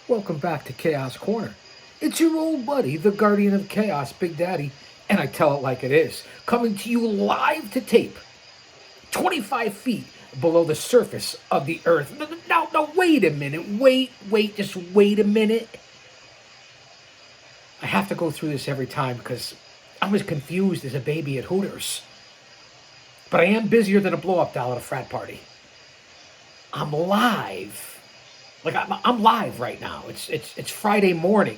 Welcome back to Chaos Corner. It's your old buddy, the Guardian of Chaos, Big Daddy, and I tell it like it is, coming to you live to tape, 25 feet below the surface of the earth. Now, wait a minute. Just wait a minute. I have to go through this every time because I'm as confused as a baby at Hooters. But I am busier than a blow-up doll at a frat party. I'm live. I'm live right now. It's Friday morning.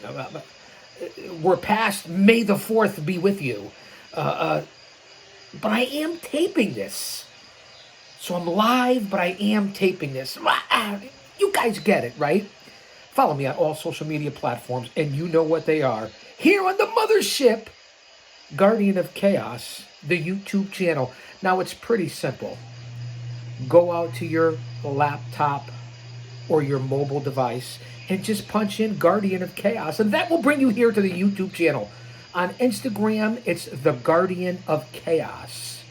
We're past May the 4th be with you. But I am taping this. So I'm live, but I am taping this. You guys get it, right? Follow me on all social media platforms, and you know what they are. Here on the mothership, Guardian of Chaos, the YouTube channel. Now, it's pretty simple. Go out to your laptop or your mobile device and just punch in Guardian of Chaos, and that will bring you here to the YouTube channel. On Instagram, it's the Guardian of Chaos.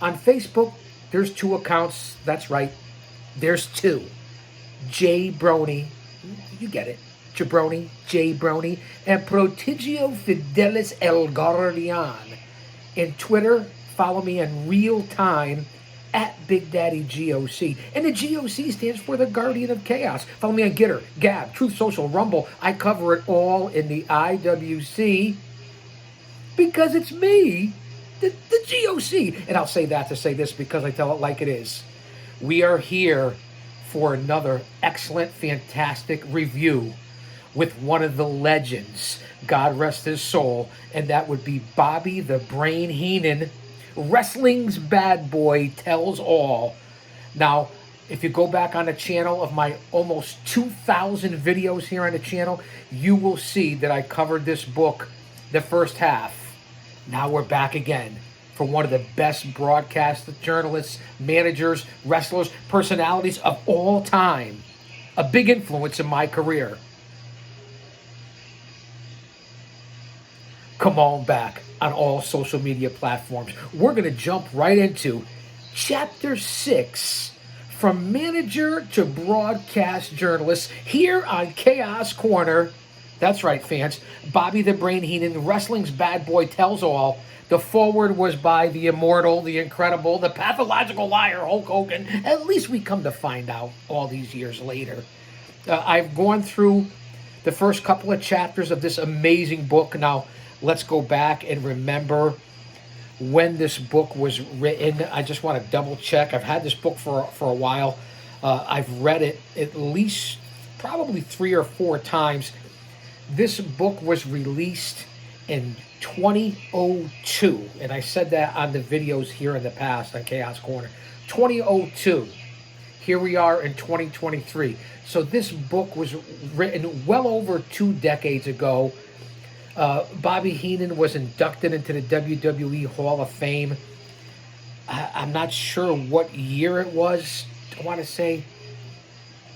On Facebook, there's 2 accounts. That's right. There's 2. J Brony, you get it. Jabroni, J Brony, and Prodigio Fidelis El Guardian. In Twitter, follow me in real time at Big Daddy GOC. And the GOC stands for the Guardian of Chaos. Follow me on Gitter, Gab, Truth Social, Rumble. I cover it all in the IWC because it's me, the GOC. And I'll say that to say this because I tell it like it is. We are here for another excellent, fantastic review with one of the legends, God rest his soul, and that would be Bobby the Brain Heenan. Wrestling's bad boy tells all. Now, if you go back on the channel of my almost 2,000 videos here on the channel, you will see that I covered this book the first half. Now we're back again for one of the best broadcast journalists, managers, wrestlers, personalities of all time. A big influence in my career. Come on back on all social media platforms. We're going to jump right into Chapter 6, From Manager to Broadcast Journalist, here on Chaos Corner. That's right, fans. Bobby the Brain Heenan, Wrestling's Bad Boy Tells All. The foreword was by the immortal, the incredible, the pathological liar, Hulk Hogan. At least we come to find out all these years later. I've gone through the first couple of chapters of this amazing book. Now, let's go back and remember when this book was written. I just want to double check. I've had this book for a while. I've read it at least probably 3 or 4 times. This book was released in 2002, and I said that on the videos here in the past on Chaos Corner. 2002. Here we are in 2023. So this book was written well over 2 decades ago. Bobby Heenan was inducted into the WWE Hall of Fame. I'm not sure what year it was. I want to say...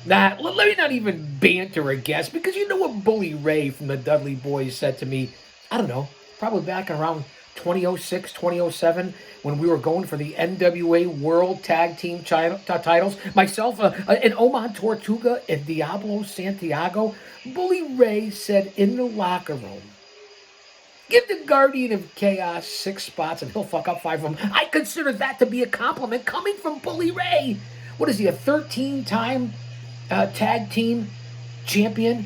let me not even banter a guess, because you know what Bully Ray from the Dudley Boys said to me, I don't know, probably back around 2006, 2007, when we were going for the NWA World Tag Team titles. Myself and Oman Tortuga and Diablo Santiago. Bully Ray said in the locker room, give the Guardian of Chaos 6 spots and he'll fuck up 5 of them. I consider that to be a compliment coming from Bully Ray. What is he, a 13-time tag team champion?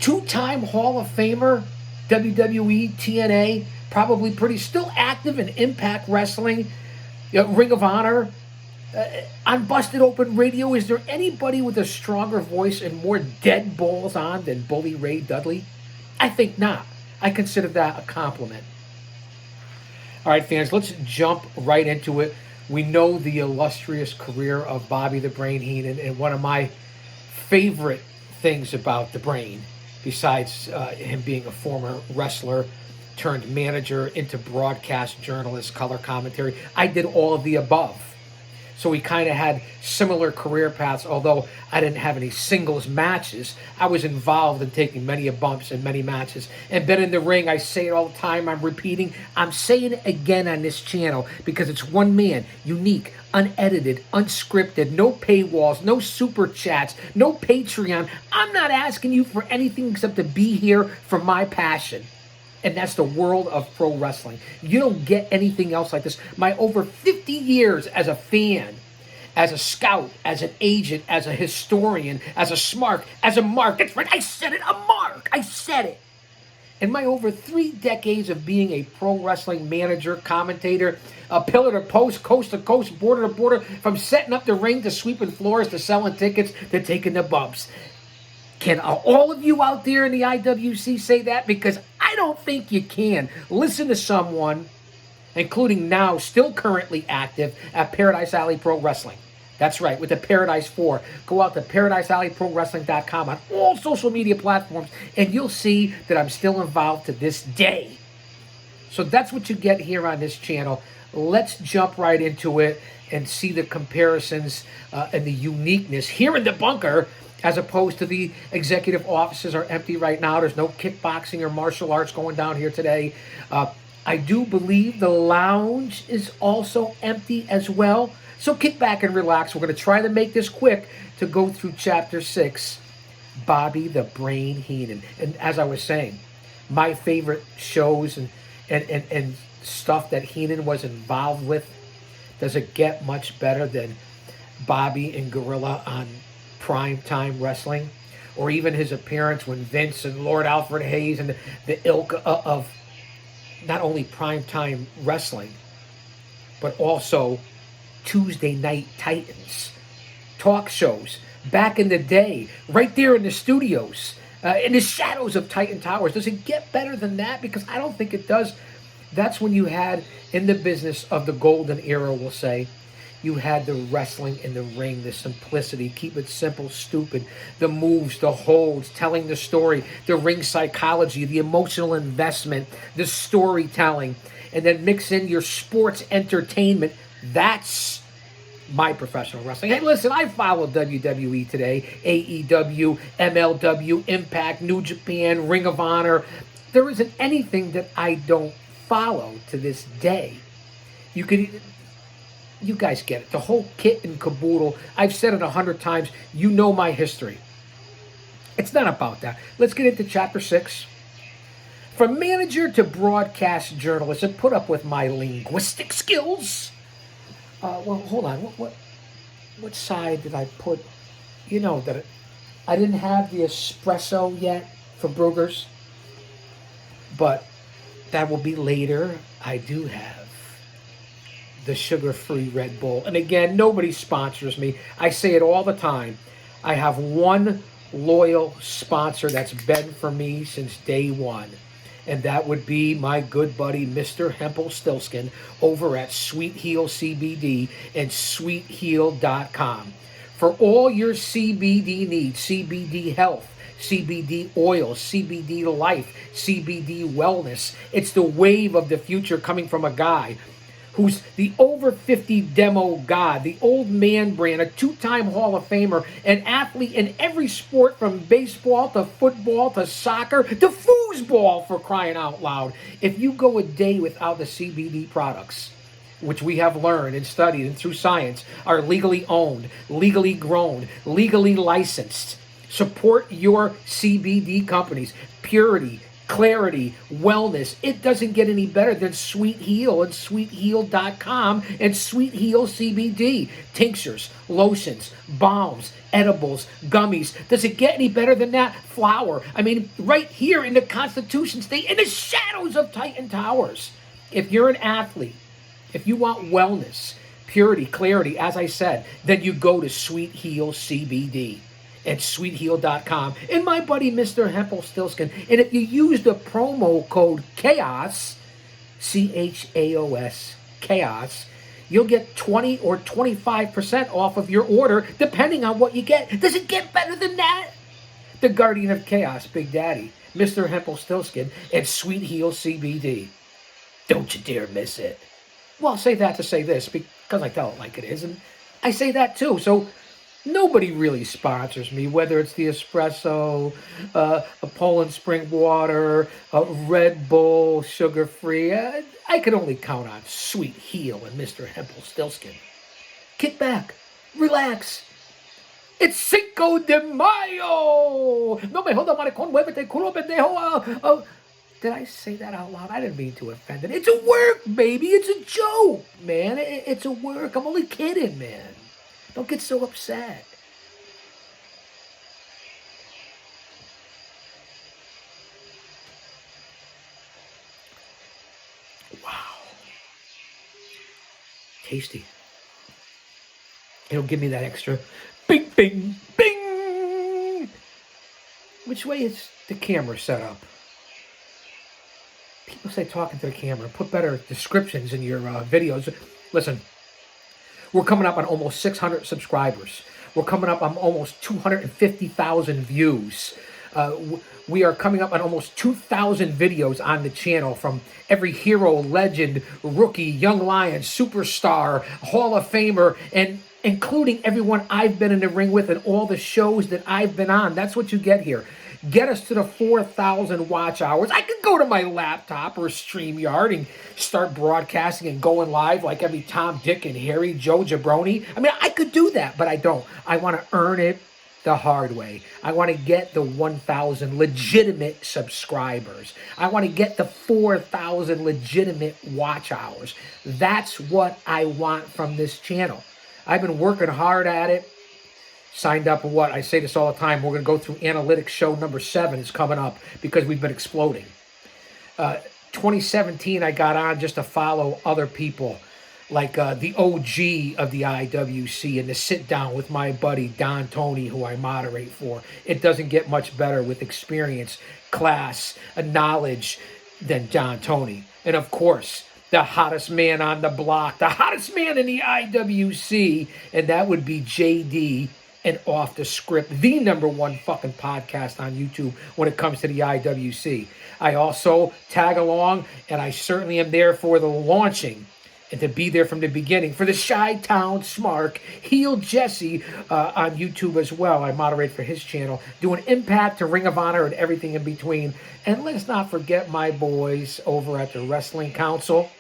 2-time Hall of Famer, WWE, TNA, probably pretty still active in Impact Wrestling, Ring of Honor. On Busted Open Radio, is there anybody with a stronger voice and more dead balls on than Bully Ray Dudley? I think not. I consider that a compliment. All right, fans, let's jump right into it. We know the illustrious career of Bobby the Brain Heenan, and one of my favorite things about the Brain, besides him being a former wrestler turned manager into broadcast journalist, color commentary, I did all of the above. So we kind of had similar career paths, although I didn't have any singles matches. I was involved in taking many bumps in many matches and been in the ring. I say it all the time. I'm repeating. I'm saying it again on this channel because it's one man, unique, unedited, unscripted, no paywalls, no super chats, no Patreon. I'm not asking you for anything except to be here for my passion. And that's the world of pro wrestling. You don't get anything else like this. My over 50 years as a fan, as a scout, as an agent, as a historian, as a smart, as a mark. That's right, I said it, a mark. I said it. And my over 3 decades of being a pro wrestling manager, commentator, a pillar to post, coast to coast, border to border, from setting up the ring to sweeping floors to selling tickets to taking the bumps. Can all of you out there in the IWC say that? Because I don't think you can. Listen to someone, including now still currently active at Paradise Alley Pro Wrestling. That's right, with the Paradise 4. Go out to ParadiseAlleyProWrestling.com on all social media platforms, and you'll see that I'm still involved to this day. So that's what you get here on this channel. Let's jump right into it and see the comparisons and the uniqueness here in the bunker, as opposed to the executive offices are empty right now. There's no kickboxing or martial arts going down here today. I do believe the lounge is also empty as well. So kick back and relax. We're going to try to make this quick to go through Chapter 6, Bobby the Brain Heenan. And as I was saying, my favorite shows and stuff that Heenan was involved with, does it get much better than Bobby and Gorilla on Primetime Wrestling, or even his appearance when Vince and Lord Alfred Hayes and the ilk of not only Primetime Wrestling, but also Tuesday Night Titans, talk shows back in the day, right there in the studios, in the shadows of Titan Towers. Does it get better than that? Because I don't think it does. That's when you had, in the business of the golden era, we'll say, you had the wrestling in the ring, the simplicity, keep it simple, stupid, the moves, the holds, telling the story, the ring psychology, the emotional investment, the storytelling, and then mix in your sports entertainment. That's my professional wrestling. Hey, listen, I follow WWE today, AEW, MLW, Impact, New Japan, Ring of Honor. There isn't anything that I don't follow to this day. You guys get it. The whole kit and caboodle. I've said it 100 times. You know my history. It's not about that. Let's get into Chapter 6. From manager to broadcast journalist, and put up with my linguistic skills. Well, hold on. What side did I put? You know that I didn't have the espresso yet for Brugger's, but that will be later. I do have the sugar-free Red Bull. And again, nobody sponsors me. I say it all the time. I have one loyal sponsor that's been for me since day one. And that would be my good buddy, Mr. Hempel-Stilskin, over at Sweet Heel CBD and sweetheel.com. For all your CBD needs, CBD health, CBD oil, CBD life, CBD wellness. It's the wave of the future coming from a guy who's the over 50 demo god, the old man brand, a 2-time Hall of Famer, an athlete in every sport from baseball to football to soccer to foosball, for crying out loud. If you go a day without the CBD products, which we have learned and studied and through science are legally owned, legally grown, legally licensed, support your CBD companies. Purity, clarity, wellness. It doesn't get any better than Sweet Heel and sweetheel.com and Sweet Heel CBD. Tinctures, lotions, balms, edibles, gummies. Does it get any better than that? Flour. I mean, right here in the Constitution State, in the shadows of Titan Towers. If you're an athlete, if you want wellness, purity, clarity, as I said, then you go to Sweet Heel CBD at sweetheel.com. And my buddy, Mr. Hempel-Stilskin. And if you use the promo code CHAOS, CHAOS, CHAOS, you'll get 20 or 25% off of your order, depending on what you get. Does it get better than that? The Guardian of Chaos, Big Daddy, Mr. Hempel-Stilskin, at Sweet Heel CBD. Don't you dare miss it. Well, I'll say that to say this, because I tell it like it is. And I say that too. So nobody really sponsors me, whether it's the espresso, a Poland Spring Water, a Red Bull, sugar-free. I can only count on Sweet Heel and Mr. Hempel Stillskin. Kick back, relax. It's Cinco de Mayo! No me joda maricón, muévete, culo pendejo. Did I say that out loud? I didn't mean to offend it. It's a work, baby. It's a joke, man. It's a work. I'm only kidding, man. Don't get so upset. Wow. Tasty. It'll give me that extra bing, bing, bing. Which way is the camera set up? People say talking to the camera. Put better descriptions in your videos. Listen, we're coming up on almost 600 subscribers. We're coming up on almost 250,000 views. We are coming up on almost 2,000 videos on the channel from every hero, legend, rookie, young lion, superstar, Hall of Famer, and including everyone I've been in the ring with and all the shows that I've been on. That's what you get here. Get us to the 4,000 watch hours. I could go to my laptop or StreamYard and start broadcasting and going live like every Tom, Dick, and Harry, Joe Jabroni. I mean, I could do that, but I don't. I want to earn it the hard way. I want to get the 1,000 legitimate subscribers. I want to get the 4,000 legitimate watch hours. That's what I want from this channel. I've been working hard at it. Signed up for what? I say this all the time. We're going to go through analytics show number 7 is coming up because we've been exploding. 2017, I got on just to follow other people like the OG of the IWC and to sit down with my buddy Don Tony, who I moderate for. It doesn't get much better with experience, class, knowledge than Don Tony. And of course, the hottest man on the block, the hottest man in the IWC, and that would be JD and Off the Script, the #1 fucking podcast on YouTube when it comes to the IWC. I also tag along, and I certainly am there for the launching and to be there from the beginning for the Chi-Town Smark, Heel Jesse on YouTube as well. I moderate for his channel, doing Impact to Ring of Honor and everything in between. And let's not forget my boys over at the Wrestling Council,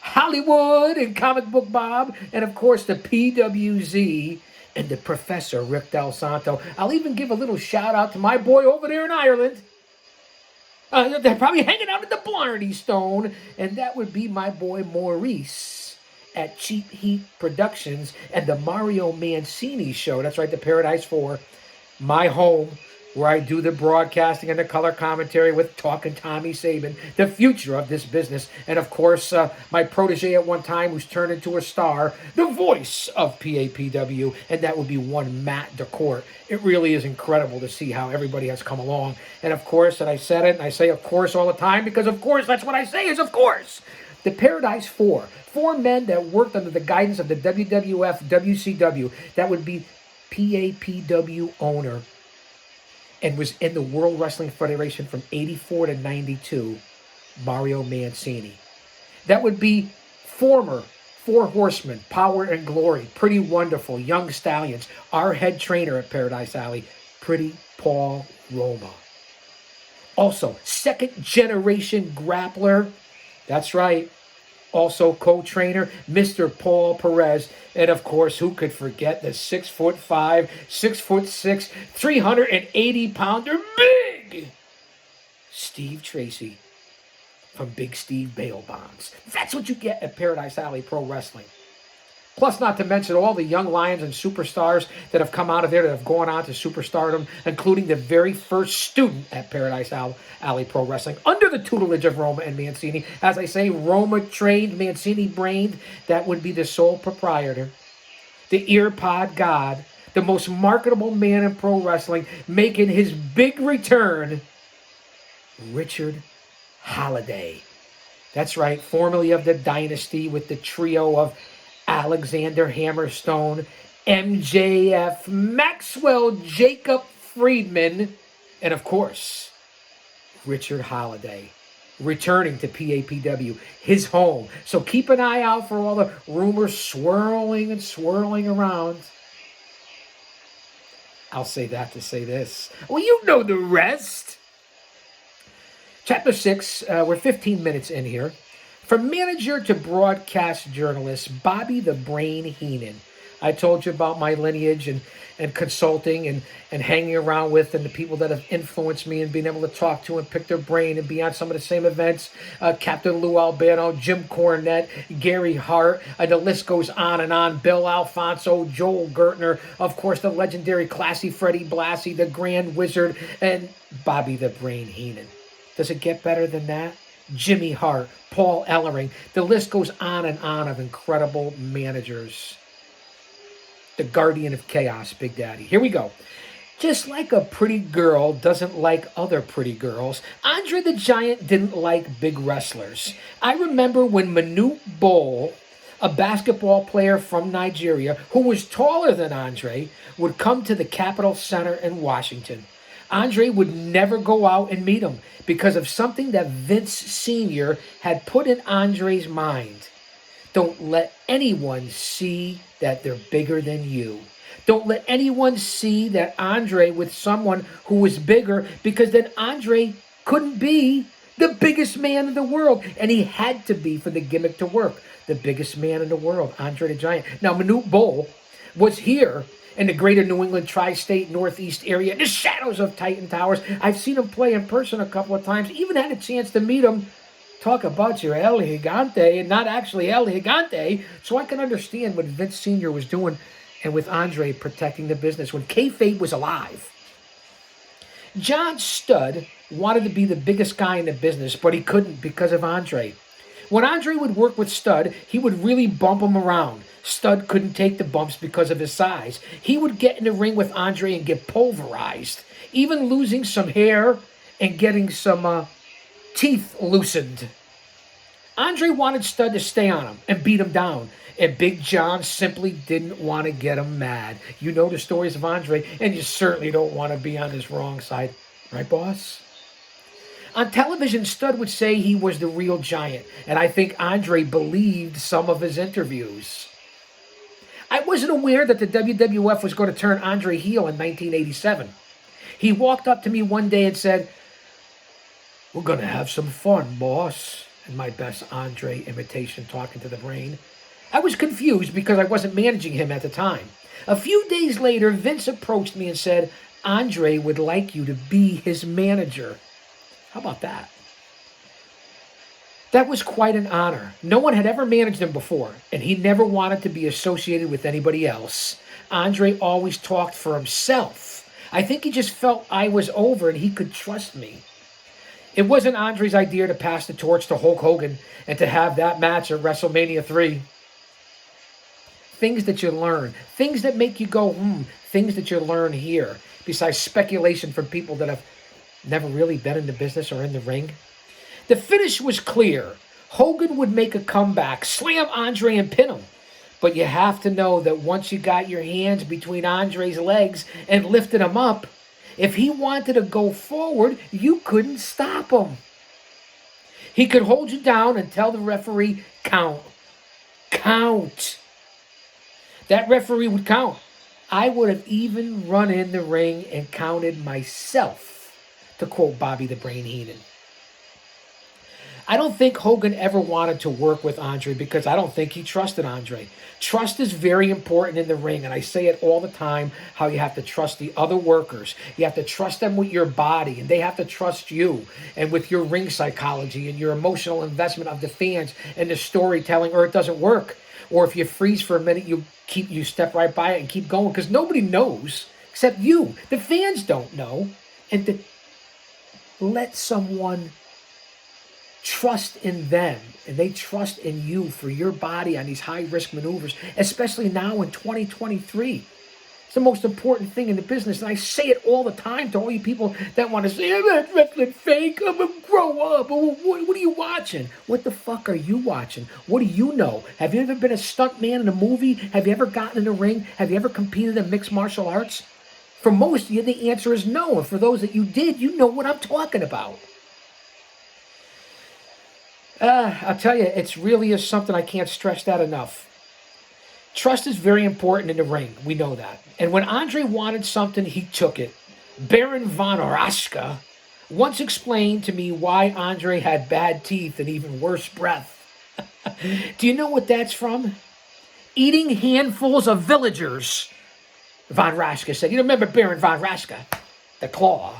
Hollywood and Comic Book Bob, and of course the PWZ and the Professor Rick Del Santo. I'll even give a little shout out to my boy over there in Ireland. They're probably hanging out at the Blarney Stone, and that would be my boy Maurice at Cheap Heat Productions and the Mario Mancini Show. That's right, the Paradise 4, my home, where I do the broadcasting and the color commentary with Talking Tommy Saban, the future of this business. And of course, my protege at one time who's turned into a star, the voice of PAPW, and that would be one Matt DeCourt. It really is incredible to see how everybody has come along. And of course, and I said it, and I say of course all the time, because of course, that's what I say is of course. The Paradise 4, 4 men that worked under the guidance of the WWF, WCW, that would be PAPW owner, and was in the World Wrestling Federation from 84 to 92, Mario Mancini. That would be former 4 Horsemen, Power and Glory, Pretty Wonderful, Young Stallions, our head trainer at Paradise Alley, Pretty Paul Roma. Also, second generation grappler, that's right, also co-trainer, Mr. Paul Perez. And of course, who could forget the 6'5", 6'6", 380-pounder big Steve Tracy from Big Steve Bail Bonds. That's what you get at Paradise Alley Pro Wrestling. Plus, not to mention all the young lions and superstars that have come out of there that have gone on to superstardom, including the very first student at Paradise Alley Pro Wrestling, under the tutelage of Roma and Mancini. As I say, Roma trained, Mancini brained. That would be the sole proprietor, the earpod god, the most marketable man in pro wrestling, making his big return, Richard Holiday. That's right, formerly of the Dynasty with the trio of Alexander Hammerstone, MJF, Maxwell Jacob Friedman, and of course, Richard Holiday. returning to PAPW, his home. So keep an eye out for all the rumors swirling and swirling around. I'll say that to say this. Well, you know the rest. Chapter 6, we're 15 minutes in here. From manager to broadcast journalist, Bobby the Brain Heenan. I told you about my lineage and consulting and hanging around with and the people that have influenced me and being able to talk to and pick their brain and be on some of the same events. Captain Lou Albano, Jim Cornette, Gary Hart, the list goes on and on. Bill Alfonso, Joel Gertner, of course, the legendary Classy Freddie Blassie, the Grand Wizard, and Bobby the Brain Heenan. Does it get better than that? Jimmy Hart, Paul Ellering. The list goes on and on of incredible managers. The guardian of chaos, Big Daddy. Here we go. Just like a pretty girl doesn't like other pretty girls, Andre the Giant didn't like big wrestlers. I remember when Manute Bol, a basketball player from Nigeria who was taller than Andre, would come to the Capitol Center in Washington. Andre would never go out and meet him because of something that Vince Sr. had put in Andre's mind. Don't let anyone see that they're bigger than you. Don't let anyone see that Andre with someone who was bigger, because then Andre couldn't be the biggest man in the world. And he had to be for the gimmick to work. The biggest man in the world, Andre the Giant. Now, Manute Bol was here in the greater New England tri-state northeast area, in the shadows of Titan Towers. I've seen him play in person a couple of times, even had a chance to meet him. Talk about your El Gigante and not actually El Gigante. So I can understand what Vince Sr. was doing and with Andre protecting the business when kayfabe was alive. John Studd wanted to be the biggest guy in the business, but he couldn't because of Andre. When Andre would work with Studd, he would really bump him around. Studd couldn't take the bumps because of his size. He would get in the ring with Andre and get pulverized, even losing some hair and getting some teeth loosened. Andre wanted Studd to stay on him and beat him down, and Big John simply didn't want to get him mad. You know the stories of Andre, and you certainly don't want to be on his wrong side. Right, boss? On television, Studd would say he was the real Giant, and I think Andre believed some of his interviews. I wasn't aware that the WWF was going to turn Andre heel in 1987. He walked up to me one day and said, "We're going to have some fun, boss," in my best Andre imitation, talking to the Brain. I was confused because I wasn't managing him at the time. A few days later, Vince approached me and said, "Andre would like you to be his manager." How about that? That was quite an honor. No one had ever managed him before, and he never wanted to be associated with anybody else. Andre always talked for himself. I think he just felt I was over and he could trust me. It wasn't Andre's idea to pass the torch to Hulk Hogan and to have that match at WrestleMania 3. Things that you learn, things that make you go, things that you learn here, besides speculation from people that have never really been in the business or in the ring. The finish was clear. Hogan would make a comeback, slam Andre and pin him. But you have to know that once you got your hands between Andre's legs and lifted him up, if he wanted to go forward, you couldn't stop him. He could hold you down and tell the referee, count. Count. That referee would count. I would have even run in the ring and counted myself, to quote Bobby the Brain Heenan. I don't think Hogan ever wanted to work with Andre because I don't think he trusted Andre. Trust is very important in the ring, and I say it all the time, how you have to trust the other workers. You have to trust them with your body, and they have to trust you, and with your ring psychology and your emotional investment of the fans and the storytelling, or it doesn't work. Or if you freeze for a minute, you step right by it and keep going, because nobody knows except you. The fans don't know. And to let someone trust in them, and they trust in you for your body on these high-risk maneuvers, especially now in 2023. It's the most important thing in the business, and I say it all the time to all you people that want to say, "I'm not wrestling fake, I'm going to grow up." What are you watching? What the fuck are you watching? What do you know? Have you ever been a stunt man in a movie? Have you ever gotten in a ring? Have you ever competed in mixed martial arts? For most of you, the answer is no, and for those that you did, you know what I'm talking about. I'll tell you, it's really is something I can't stress that enough. Trust is very important in the ring. We know that. And when Andre wanted something, he took it. Baron von Raschke once explained to me why Andre had bad teeth and even worse breath. Do you know what that's from? Eating handfuls of villagers, von Raschke said. You remember Baron von Raschke, the Claw,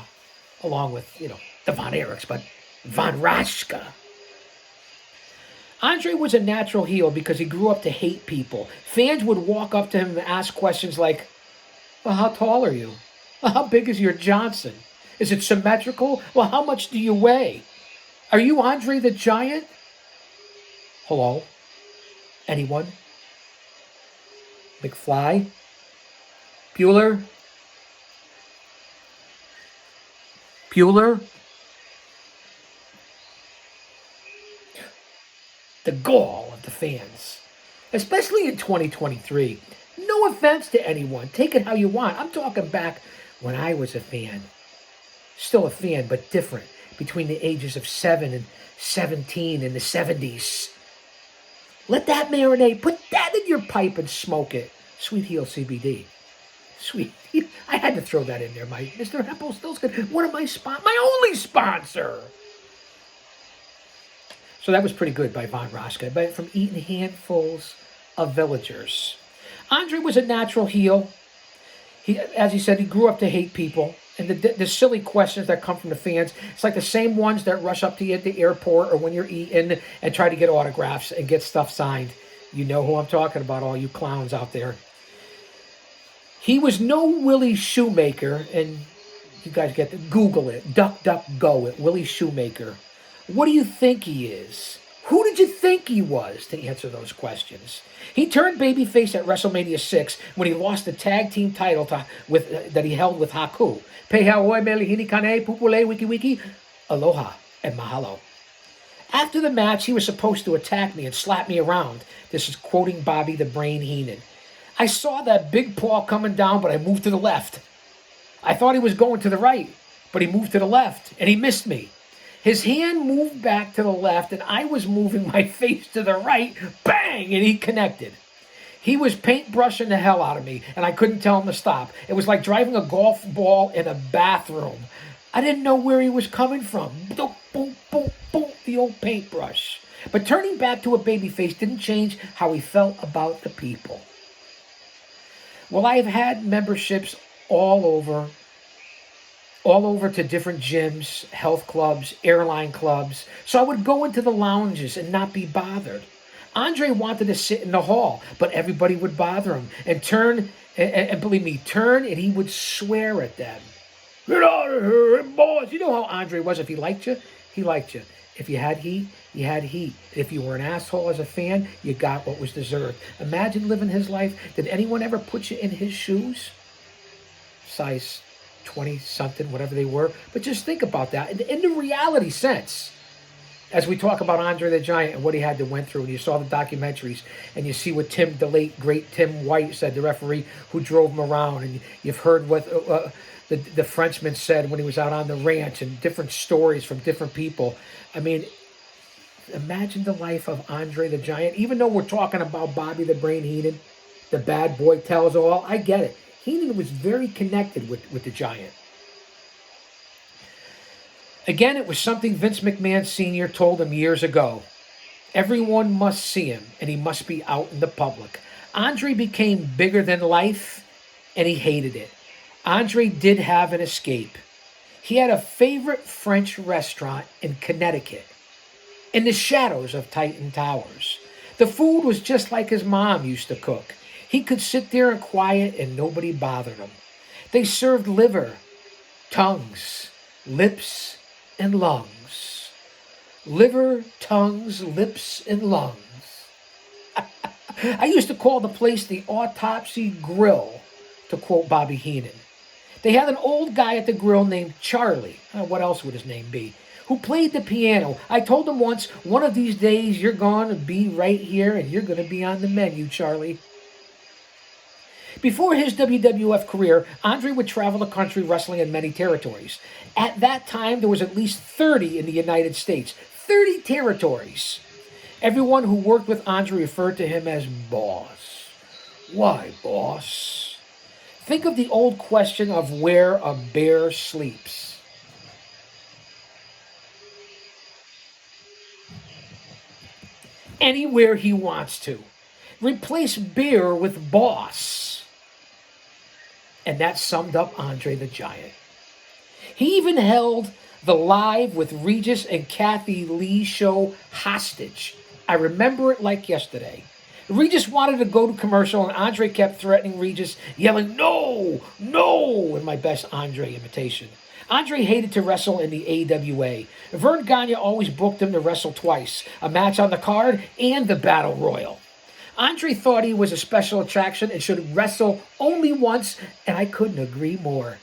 along with, the Von Erichs, but von Raschke. Andre was a natural heel because he grew up to hate people. Fans would walk up to him and ask questions like, well, how tall are you? Well, how big is your Johnson? Is it symmetrical? Well, how much do you weigh? Are you Andre the Giant? Hello? Anyone? McFly? Bueller? Bueller? The gall of the fans, especially in 2023. No offense to anyone. Take it how you want. I'm talking back when I was a fan. Still a fan, but different. Between the ages of 7 and 17 in the 70s. Let that marinate. Put that in your pipe and smoke it. Sweet Heel CBD. Sweet. I had to throw that in there. My Mr. Hempel Still's good. One of my only sponsor. So that was pretty good by Von Raschke, but from eating handfuls of villagers. Andre was a natural heel. As he said, he grew up to hate people. And the silly questions that come from the fans, it's like the same ones that rush up to you at the airport or when you're eating and try to get autographs and get stuff signed. You know who I'm talking about, all you clowns out there. He was no Willie Shoemaker, and you guys get to Google it. Duck, duck, go it. Willie Shoemaker. What do you think he is? Who did you think he was to answer those questions? He turned babyface at WrestleMania 6 when he lost the tag team title that he held with Haku. Pehaoi melihini kane pupule wiki wiki. Aloha and mahalo. After the match, he was supposed to attack me and slap me around. This is quoting Bobby the Brain Heenan. I saw that big paw coming down, but I moved to the left. I thought he was going to the right, but he moved to the left, and he missed me. His hand moved back to the left, and I was moving my face to the right. Bang! And he connected. He was paintbrushing the hell out of me, and I couldn't tell him to stop. It was like driving a golf ball in a bathroom. I didn't know where he was coming from. Boom, boom, boom, boom, the old paintbrush. But turning back to a babyface didn't change how he felt about the people. Well, I have had memberships all over to different gyms, health clubs, airline clubs. So I would go into the lounges and not be bothered. Andre wanted to sit in the hall, but everybody would bother him and believe me, turn and he would swear at them. Get out of here, boys. You know how Andre was. If he liked you, he liked you. If you had heat, you had heat. If you were an asshole as a fan, you got what was deserved. Imagine living his life. Did anyone ever put you in his shoes? Size 20-something, whatever they were. But just think about that. In the reality sense, as we talk about Andre the Giant and what he had to went through, and you saw the documentaries, and you see what the late, great Tim White said, the referee who drove him around, and you've heard what the Frenchman said when he was out on the ranch, and different stories from different people. I mean, imagine the life of Andre the Giant. Even though we're talking about Bobby the Brain Heenan, the bad boy tells all, I get it. Heenan was very connected with the Giant. Again, it was something Vince McMahon Sr. told him years ago. Everyone must see him, and he must be out in the public. Andre became bigger than life, and he hated it. Andre did have an escape. He had a favorite French restaurant in Connecticut, in the shadows of Titan Towers. The food was just like his mom used to cook. He could sit there in quiet and nobody bothered him. They served liver, tongues, lips, and lungs. Liver, tongues, lips, and lungs. I used to call the place the Autopsy Grill, to quote Bobby Heenan. They had an old guy at the grill named Charlie. What else would his name be? Who played the piano. I told him once, one of these days you're going to be right here and you're going to be on the menu, Charlie. Before his WWF career, Andre would travel the country wrestling in many territories. At that time, there was at least 30 in the United States. 30 territories. Everyone who worked with Andre referred to him as boss. Why, boss? Think of the old question of where a bear sleeps. Anywhere he wants to. Replace bear with boss. And that summed up Andre the Giant. He even held the Live with Regis and Kathy Lee show hostage. I remember it like yesterday. Regis wanted to go to commercial, and Andre kept threatening Regis, yelling, "No, no," in my best Andre imitation. Andre hated to wrestle in the AWA. Vern Gagne always booked him to wrestle twice, a match on the card and the Battle Royal. Andre thought he was a special attraction and should wrestle only once, and I couldn't agree more.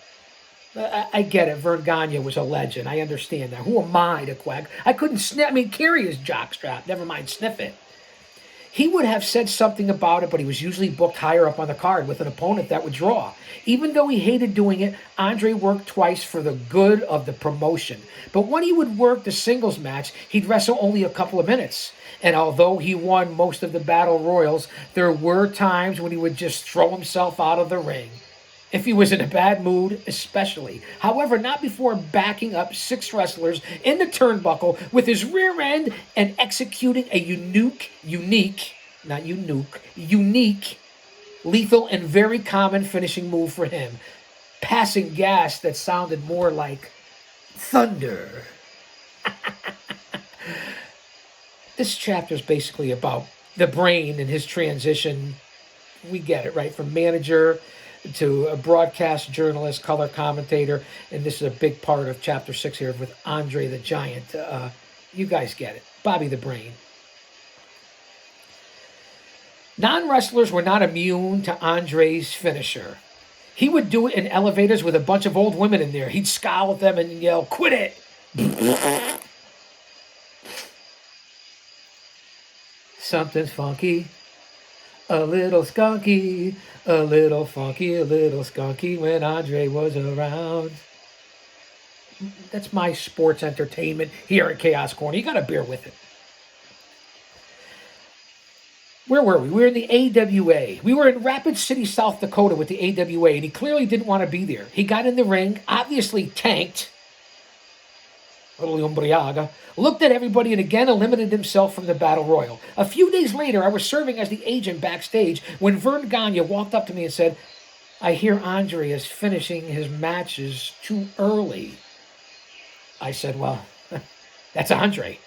I get it. Vern Gagne was a legend. I understand that. Who am I to quack? I couldn't carry his jockstrap. Never mind sniff it. He would have said something about it, but he was usually booked higher up on the card with an opponent that would draw. Even though he hated doing it, Andre worked twice for the good of the promotion. But when he would work the singles match, he'd wrestle only a couple of minutes. And although he won most of the battle royals, there were times when he would just throw himself out of the ring. If he was in a bad mood, especially. However, not before backing up 6 wrestlers in the turnbuckle with his rear end and executing a unique, lethal and very common finishing move for him. Passing gas that sounded more like thunder. This chapter is basically about the Brain and his transition. We get it, right? From manager to a broadcast journalist, color commentator, and this is a big part of Chapter 6 here with Andre the Giant. You guys get it. Bobby the Brain. Non-wrestlers were not immune to Andre's finisher. He would do it in elevators with a bunch of old women in there. He'd scowl at them and yell, "Quit it!" Something's funky. A little skunky, a little funky, a little skunky when Andre was around. That's my sports entertainment here at Chaos Corner. You got to bear with it. Where were we? We were in the AWA. We were in Rapid City, South Dakota with the AWA, and he clearly didn't want to be there. He got in the ring, obviously tanked. Little Umbriaga, looked at everybody and again eliminated himself from the Battle Royal. A few days later, I was serving as the agent backstage when Vern Gagne walked up to me and said, "I hear Andre is finishing his matches too early." I said, "Well, that's Andre."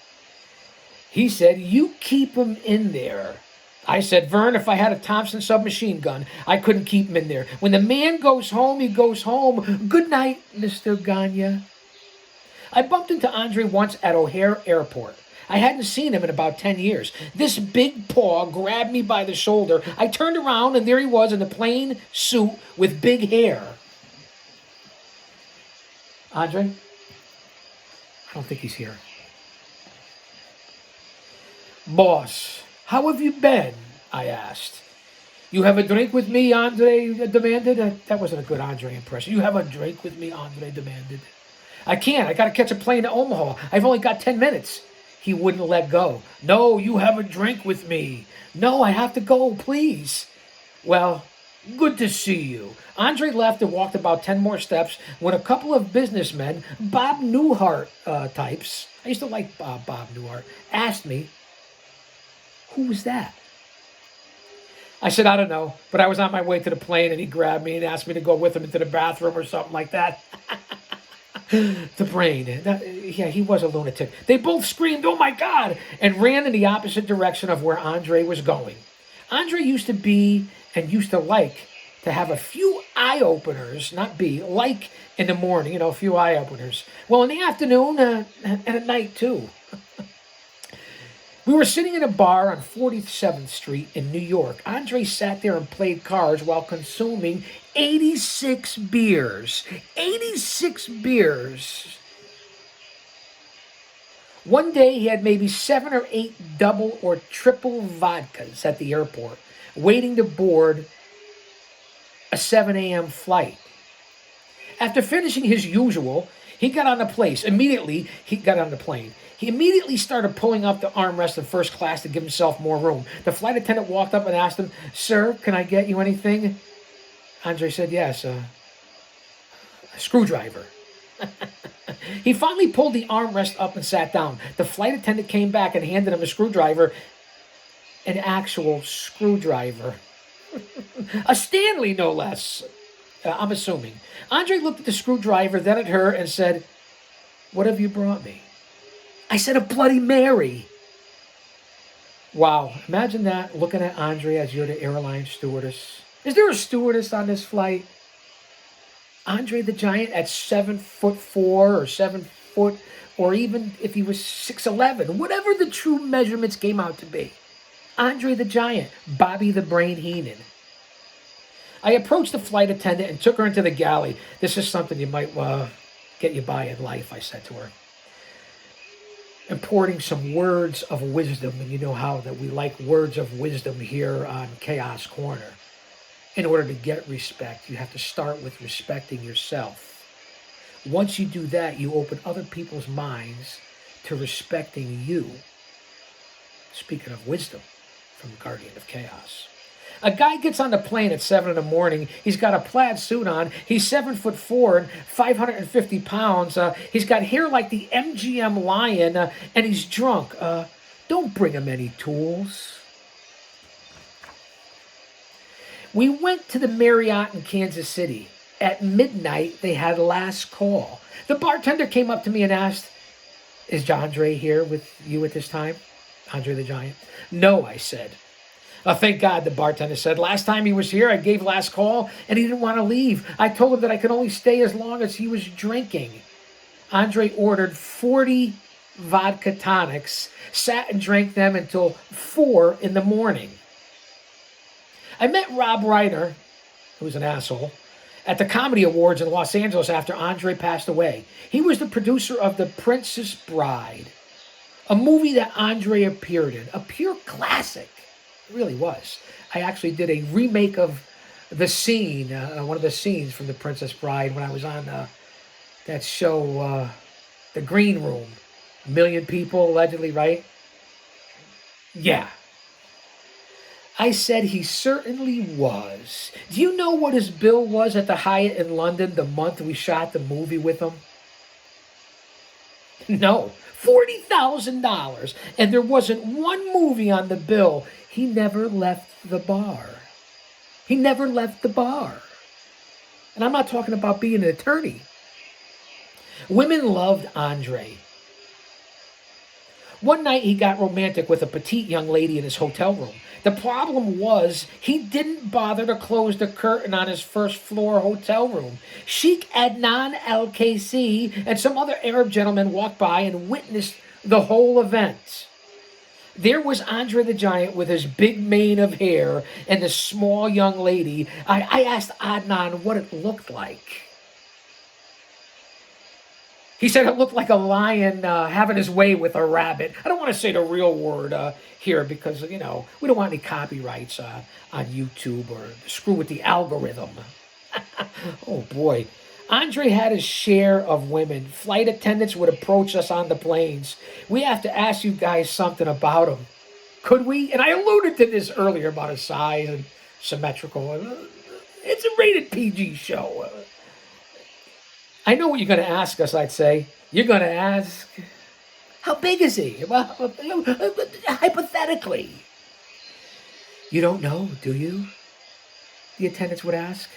He said, "You keep him in there." I said, "Vern, if I had a Thompson submachine gun, I couldn't keep him in there. When the man goes home, he goes home. Good night, Mr. Gagne." I bumped into Andre once at O'Hare Airport. I hadn't seen him in about 10 years. This big paw grabbed me by the shoulder. I turned around, and there he was in a plain suit with big hair. "Andre? I don't think he's here." "Boss, how have you been?" I asked. "You have a drink with me?" Andre demanded. That wasn't a good Andre impression. "You have a drink with me?" Andre demanded. "I can't. I got to catch a plane to Omaha. I've only got 10 minutes. He wouldn't let go. "No, you have a drink with me." "No, I have to go, please." "Well, good to see you." Andre left and walked about 10 more steps when a couple of businessmen, Bob Newhart types, I used to like Bob Newhart, asked me, "Who was that?" I said, "I don't know, but I was on my way to the plane and he grabbed me and asked me to go with him into the bathroom or something like that." The Brain. Yeah, he was a lunatic. They both screamed, "Oh my God," and ran in the opposite direction of where Andre was going. Andre used to be and used to like to have a few eye-openers, not be, like in the morning, a few eye-openers. Well, in the afternoon and at night, too. We were sitting in a bar on 47th Street in New York. Andre sat there and played cards while consuming 86 beers. 86 beers. One day he had maybe 7 or 8 double or triple vodkas at the airport, waiting to board a 7 a.m. flight. After finishing his usual, He got on the place. Immediately, he got on the plane. He immediately started pulling up the armrest of first class to give himself more room. The flight attendant walked up and asked him, "Sir, can I get you anything?" Andre said, "Yes, a screwdriver." He finally pulled the armrest up and sat down. The flight attendant came back and handed him a screwdriver, an actual screwdriver. A Stanley, no less. I'm assuming. Andre looked at the screwdriver, then at her, and said, "What have you brought me?" I said, "A Bloody Mary." Wow. Imagine that, looking at Andre as you're the airline stewardess. Is there a stewardess on this flight? Andre the Giant at 7'4" or 7 foot, or even if he was 6'11", whatever the true measurements came out to be. Andre the Giant, Bobby the Brain Heenan. I approached the flight attendant and took her into the galley. "This is something you might get you by in life," I said to her. Importing some words of wisdom, and you know how that we like words of wisdom here on Chaos Corner. In order to get respect, you have to start with respecting yourself. Once you do that, you open other people's minds to respecting you. Speaking of wisdom from Guardian of Chaos. A guy gets on the plane at 7 in the morning. He's got a plaid suit on. He's 7'4" and 550 pounds. He's got hair like the MGM lion, and he's drunk. Don't bring him any tools. We went to the Marriott in Kansas City. At midnight, they had last call. The bartender came up to me and asked, "Is Andre here with you at this time?" Andre the Giant. "No," I said. Thank God," the bartender said. "Last time he was here, I gave last call, and he didn't want to leave. I told him that I could only stay as long as he was drinking." Andre ordered 40 vodka tonics, sat and drank them until 4 in the morning. I met Rob Reiner, who's an asshole, at the Comedy Awards in Los Angeles after Andre passed away. He was the producer of The Princess Bride, a movie that Andre appeared in, a pure classic. It really was. I actually did a remake of the scene, one of the scenes from The Princess Bride when I was on that show, The Green Room. 1 million people, allegedly, right? Yeah. I said he certainly was. Do you know what his bill was at the Hyatt in London the month we shot the movie with him? No, $40,000. And there wasn't one movie on the bill. He never left the bar. He never left the bar. And I'm not talking about being an attorney. Women loved Andre. One night he got romantic with a petite young lady in his hotel room. The problem was he didn't bother to close the curtain on his first floor hotel room. Sheikh Adnan Al-Kaisi and some other Arab gentlemen walked by and witnessed the whole event. There was Andre the Giant with his big mane of hair and the small young lady. I asked Adnan what it looked like. He said it looked like a lion having his way with a rabbit. I don't want to say the real word here because, we don't want any copyrights on YouTube or screw with the algorithm. Oh, boy. Andre had his share of women. Flight attendants would approach us on the planes. We have to ask you guys something about him. Could we? And I alluded to this earlier about his size and symmetrical. It's a rated PG show. I know what you're going to ask us, I'd say. You're going to ask, how big is he? Well, hypothetically. You don't know, do you? The attendants would ask.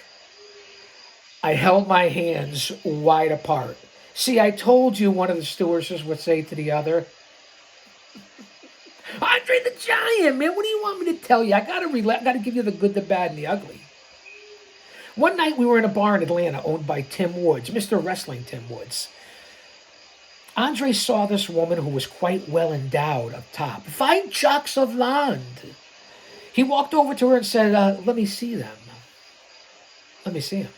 I held my hands wide apart. See, I told you, one of the stewardesses would say to the other. Andre the Giant, man, what do you want me to tell you? I gotta give you the good, the bad, and the ugly. One night we were in a bar in Atlanta owned by Tim Woods, Mr. Wrestling Tim Woods. Andre saw this woman who was quite well endowed up top. 5 chocks of land. He walked over to her and said, let me see them. Let me see them.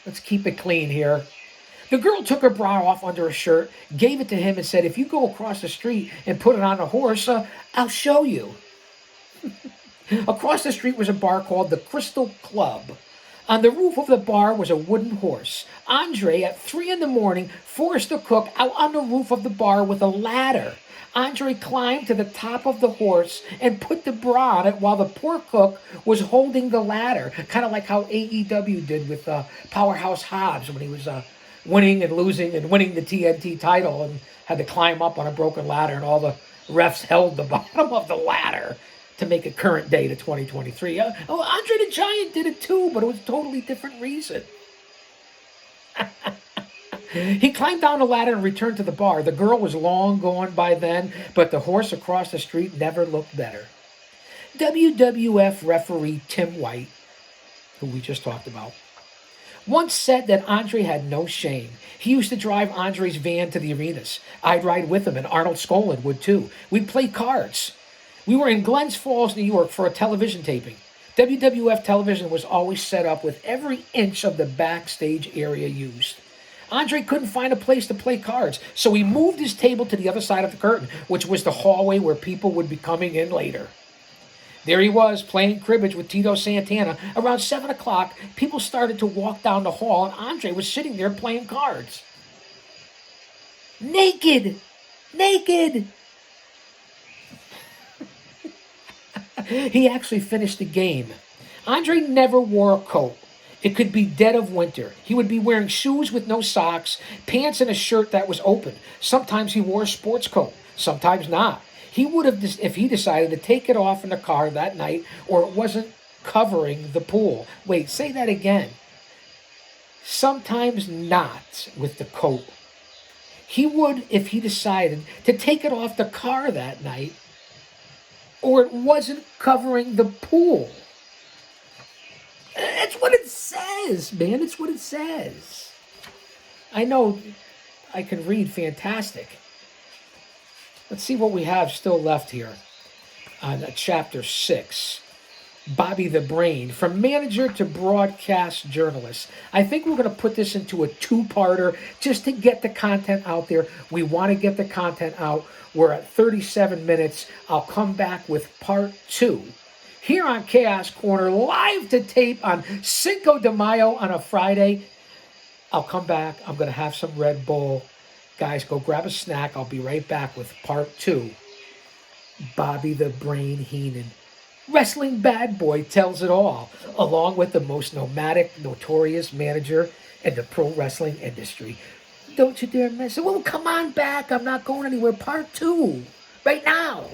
Let's keep it clean here. The girl took her bra off under her shirt, gave it to him, and said, if you go across the street and put it on a horse, I'll show you. Across the street was a bar called the Crystal Club. On the roof of the bar was a wooden horse. Andre, at 3 in the morning, forced the cook out on the roof of the bar with a ladder. Andre climbed to the top of the horse and put the bra on it while the poor cook was holding the ladder. Kind of like how AEW did with Powerhouse Hobbs when he was winning and losing and winning the TNT title and had to climb up on a broken ladder, and all the refs held the bottom of the ladder to make it current day to 2023. Andre the Giant did it too, but it was a totally different reason. He climbed down the ladder and returned to the bar. The girl was long gone by then, but the horse across the street never looked better. WWF referee Tim White, who we just talked about, once said that Andre had no shame. He used to drive Andre's van to the arenas. I'd ride with him, and Arnold Skolin would too. We'd play cards. We were in Glens Falls, New York for a television taping. WWF television was always set up with every inch of the backstage area used. Andre couldn't find a place to play cards, so he moved his table to the other side of the curtain, which was the hallway where people would be coming in later. There he was, playing cribbage with Tito Santana. Around 7 o'clock, people started to walk down the hall, and Andre was sitting there playing cards. Naked! Naked! He actually finished the game. Andre never wore a coat. It could be dead of winter. He would be wearing shoes with no socks, pants, and a shirt that was open. Sometimes he wore a sports coat, sometimes not. He would have, if he decided to take it off in the car that night, or it wasn't covering the pool. Wait, say that again. Sometimes not with the coat. He would, if he decided to take it off the car that night, or it wasn't covering the pool. That's what it says, man. It's what it says. I know I can read fantastic. Let's see what we have still left here on chapter 6. Bobby the Brain, from manager to broadcast journalist. I think we're going to put this into a two-parter just to get the content out there. We want to get the content out. We're at 37 minutes. I'll come back with part 2 here on Chaos Corner, live to tape on Cinco de Mayo on a Friday. I'll come back. I'm going to have some Red Bull. Guys, go grab a snack. I'll be right back with part 2. Bobby the Brain Heenan. Wrestling bad boy tells it all, along with the most nomadic, notorious manager in the pro wrestling industry. Don't you dare miss it. Well, come on back. I'm not going anywhere. Part 2. Right now.